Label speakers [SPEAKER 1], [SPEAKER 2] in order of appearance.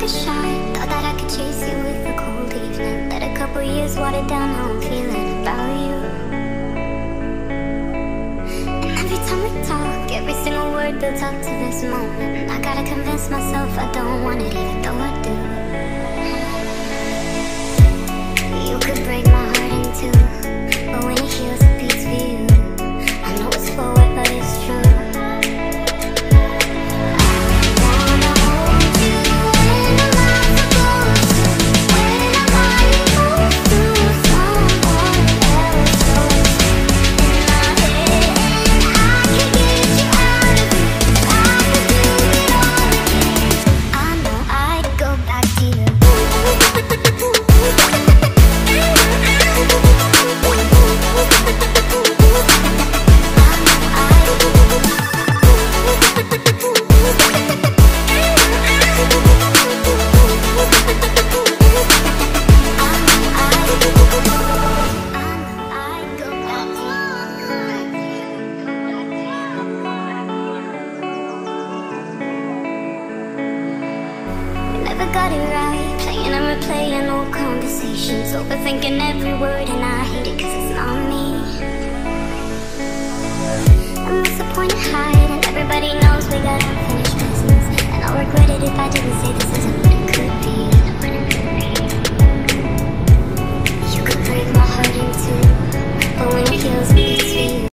[SPEAKER 1] a shot. Thought that I could chase you with a cold evening. Let a couple years water down how I'm feeling about you. And every time we talk, every single word builds up to this moment. And I gotta convince myself I don't want it, even though I do. You could break my heart in two, but when it heals it beats for you. I know it's forward but it's true. Got it right, playing and replaying old conversations, overthinking every word, and I hate it cause it's not me. And what's the point of hiding? Everybody knows we got unfinished business, and I'll regret it if I didn't say this isn't what it could be. You could break my heart in two, but when it heals, it beats for you.